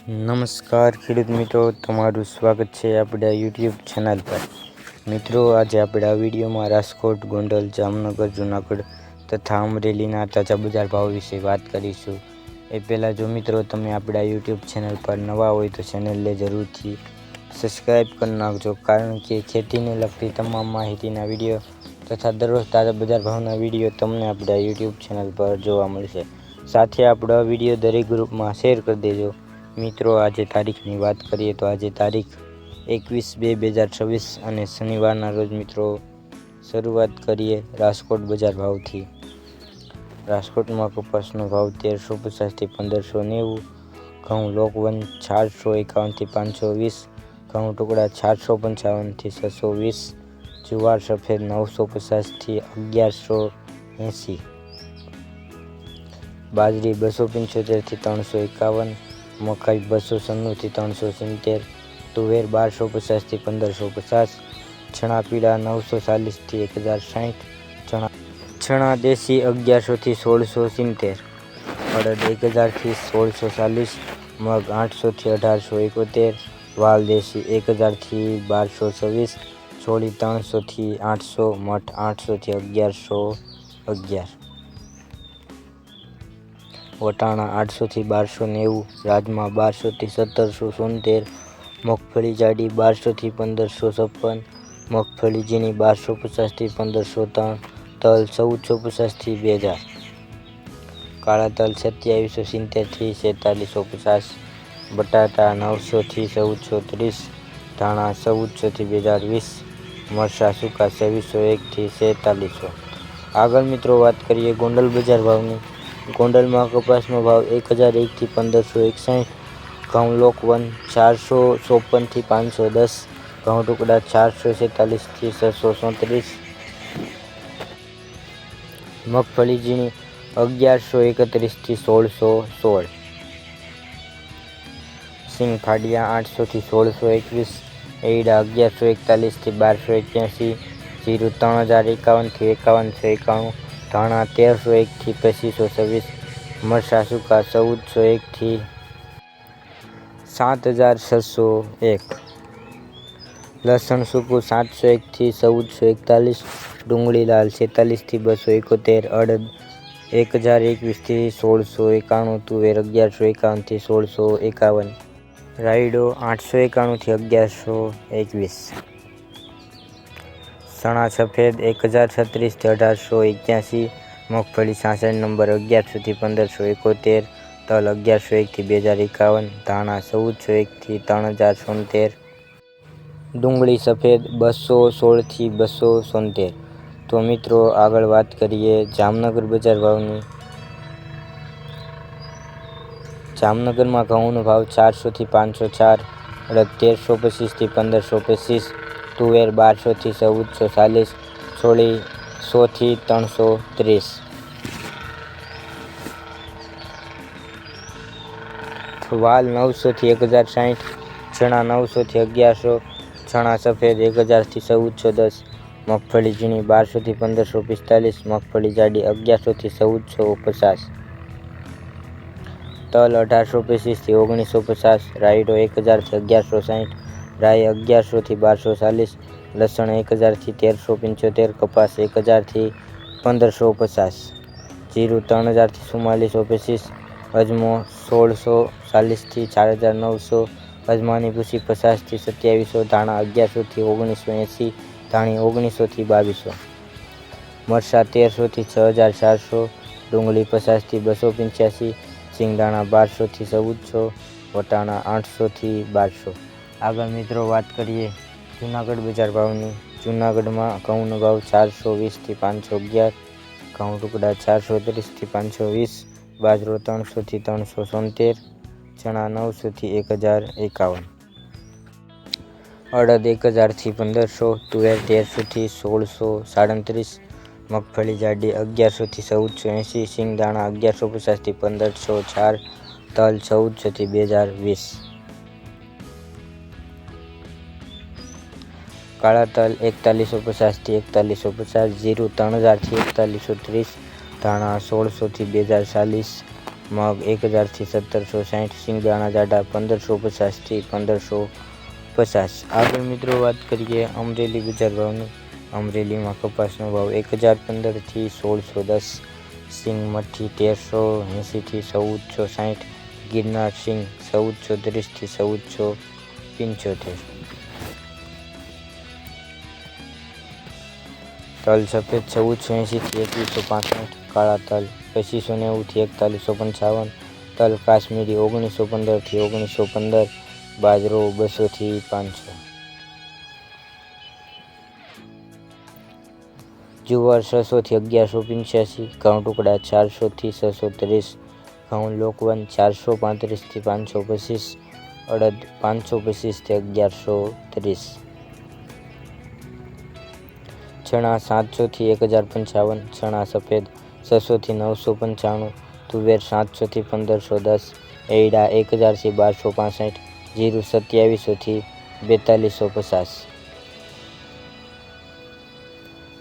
નમસ્કાર ખેડૂત મિત્રો, તમારું સ્વાગત છે આપણા યુટ્યુબ ચેનલ પર. મિત્રો, આજે આપણે આ વિડીયોમાં રાજકોટ, ગોંડલ, જામનગર, જૂનાગઢ તથા અમરેલીના તાજા બજાર ભાવ વિશે વાત કરીશું. એ પહેલાં જો મિત્રો તમે આપણા યુટ્યુબ ચેનલ પર નવા હોય તો ચેનલને જરૂરથી સબસ્ક્રાઈબ કરી નાખજો, કારણ કે ખેતીને લગતી તમામ માહિતીના વિડીયો તથા દરરોજ તાજા બજાર ભાવના વિડીયો તમને આપણા યુટ્યુબ ચેનલ પર જોવા મળશે. સાથે આપણો વિડીયો દરેક ગ્રુપમાં શેર કરી દેજો. મિત્રો, આજે તારીખની વાત કરીએ તો આજે તારીખ 21/2/2026 અને શનિવારના રોજ મિત્રો શરૂઆત કરીએ રાજકોટ બજાર ભાવથી. રાજકોટમાં કપાસનો ભાવ 1350 થી 1590, ઘઉં લોકવન 451 થી 520, ઘઉં ટુકડા 455 થી 620, જુવાર સફેદ 950 થી 1180, બાજરી 275 થી 351, મકાઈ 296 થી 370, તુવેર 1250 થી 1550, ચણા પીળા 940 થી 1060, ચણા દેશી 1100 થી 1670, અડદ 1000 થી 1640, મગ 800 થી 1871, વાલ દેશી 1000 થી 1226, ચોળી 300 થી 800, મઠ 800 થી 1111, વટાણા 800 થી 1290, રાજમા 1200 થી 1770, મગફળી જાડી 1200 થી 1556, મગફળી ઝીણી 1250 થી 1503, તલ 1450 થી 2000, કાળા તલ 2770 થી 4650, બટાટા 900 થી 1430, ધાણા 1400 થી 2020, મરચાં સૂકા 2601 થી 4600. આગળ મિત્રો વાત કરીએ ગોંડલ બજાર ભાવની. ગોંડલમાં કપાસનો ભાવ 1001 થી 1561, ઘઉં લોકવન 454 થી 510, ઘઉં ટુકડા 446 થી 637, મગફળી ઝીણી 1131 થી 1616, સિંગ ફાડિયા 800 થી 1621, એરડા 1141 થી 1281, જીરું 3051 થી 5191, ધાણા 1301 થી 2526, મરચાં સૂકા 1401 થી 7601, લસણ સૂકું 701 થી 1441, ડુંગળી લાલ 46 થી 271, અડદ 1021 થી 1691, તુવેર 1151 થી 1651, રાયડો 891 થી 1121, ચણા સફેદ 1036 થી 1881, મગફળી 66 નંબર 1100 થી 1571, તલ 1101 થી 2051, ધાણા 1401 થી 3070, ડુંગળી સફેદ 216 થી 270. તો મિત્રો, આગળ વાત કરીએ જામનગર બજાર ભાવની. જામનગરમાં ઘઉંનો ભાવ 400 થી 504, અડદ 1325 થી 1525, તુવેર 1200 થી 1440, ચોળી 100 થી 330, વાલ 900 થી 1060, ચણા 900 થી 1100, ચણા સફેદ 1000 થી 1410, મગફળી ઝીણી 1200 થી 1545, મગફળી જાડી 1100 થી 1450, તલ 1825 થી 1950, રાયડો 1000 થી 1160, રાઈ 1100 થી 1240, લસણ 1000 થી 1375, કપાસ 1000 થી 1550, જીરું 3000 થી 4425, અજમો 1640 થી 4900, અજમાની ભૂસી 50 થી 2700, ધાણા 1100 થી 1980, ધાણી 1900 થી 2200, મરચાં 1300 થી 6400, ડુંગળી 50 થી 285, સિંગદાણા 1200 થી 1400, વટાણા 800 થી 1200. આગળ મિત્રો વાત કરીએ જૂનાગઢ બજાર ભાવની. જૂનાગઢમાં ઘઉંનો ભાવ 420 થી 511, ઘઉં ટુકડા 430 થી 520, બાજરો 300 થી 370, ચણા 900 થી 1051, અડદ 1000 થી 1500, તુવેર 1300 થી 1637, મગફળી જાડી 1100 થી 1480, સિંગદાણા 1150 થી 1504, તલ 1400 થી 2020, કાળા તલ 4150 થી 4150, જીરું 3000 થી 4130, ધાણા 1600 થી 2040, મગ 1000થી 1760, સિંગદાણા જાડા 1550થી 1550। આગળ મિત્રો વાત કરીએ અમરેલી બજાર ભાવની। અમરેલીમાં કપાસનો ભાવ 1015થી 1610, સિંગ મઠી 1380થી 1460, ગિરનાર સિંગ 1430થી 1475। તલ સફેદ 1480થી 2165, કાળા તલ 2590થી 4155, તલ કાશ્મીરી 1915થી 1915, બાજરો 200થી 500। જુવાર 600થી 1185, ઘઉં ટુકડા 400થી 630, ઘઉં લોકવન 435થી 525, અડદ 525થી 1130, ચણા 700થી 1055, ચણા સફેદ 600થી 995, તુવેર 700થી 1510, એરડા 1000થી 1265, જીરું 2700થી 4250,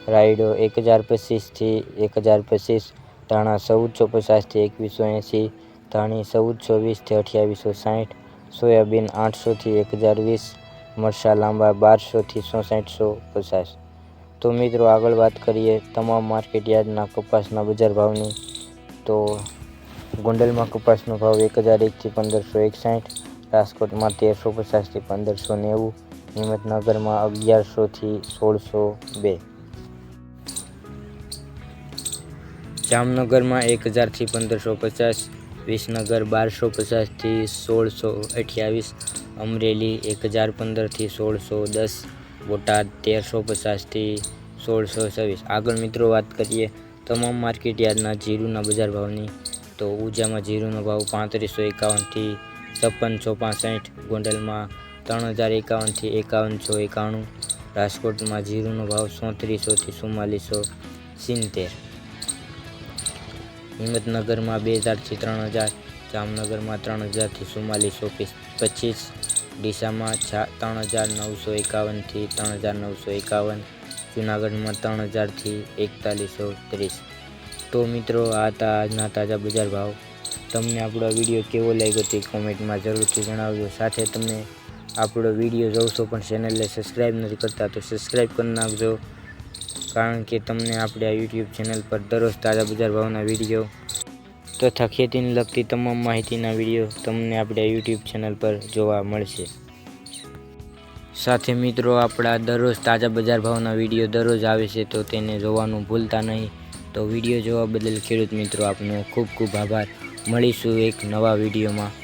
રાયડો 1025થી 1025, ધાણા 1450થી 2180, ધાણી 1420થી 2860, સોયાબીન 800થી 1020, મરચાં લાંબા 1200થી 6450। તો મિત્રો આગળ વાત કરીએ તમામ માર્કેટ યાર્ડના કપાસના બજાર ભાવની। તો ગોંડલમાં કપાસનો ભાવ 1001થી 1561, રાજકોટમાં 1350થી 1590, હિંમતનગરમાં 1100થી 1602, જામનગરમાં 1000થી 1550, વિસનગર 1250થી 1628, અમરેલી 1015થી 1610, બોટાદ 1350થી 1626। આગળ મિત્રો વાત કરીએ તમામ માર્કેટ યાર્ડના જીરુના બજાર ભાવની। તો ઊંઝામાં જીરુનો ભાવ 3551થી 5665, ગોંડલમાં 3051થી 5191, રાજકોટમાં જીરુનો ભાવ 3400થી 4470, હિંમતનગરમાં 2000થી 3000, જામનગરમાં 3000થી 4425, ડીસામાં 3951થી 3951, જૂનાગઢમાં 3000થી 4130। તો મિત્રો આ હતા આજના તાજા બજાર ભાવ। તમને આપણો વિડીયો કેવો લાગ્યો તે કોમેન્ટમાં જરૂરથી જણાવજો। સાથે તમે આપણો વિડીયો જોવો છો પણ ચેનલને સબસ્ક્રાઈબ નથી કરતા તો સબસ્ક્રાઈબ કરી નાખજો, કારણ કે તમને આપણે આ યુટ્યુબ ચેનલ પર દરરોજ તાજા બજાર ભાવના વિડીયો તથા ખેતીને લગતી તમામ માહિતીના વિડીયો તમને આપણે યુટ્યુબ ચેનલ પર જોવા મળશે। સાથે મિત્રો આપણા દરરોજ તાજા બજાર ભાવના વિડીયો દરરોજ આવે છે તો તેને જોવાનું ભૂલતા નહીં। તો વિડીયો જોવા બદલ ખેડૂત મિત્રો આપનો ખૂબ ખૂબ આભાર। મળીશું એક નવા વિડીયોમાં।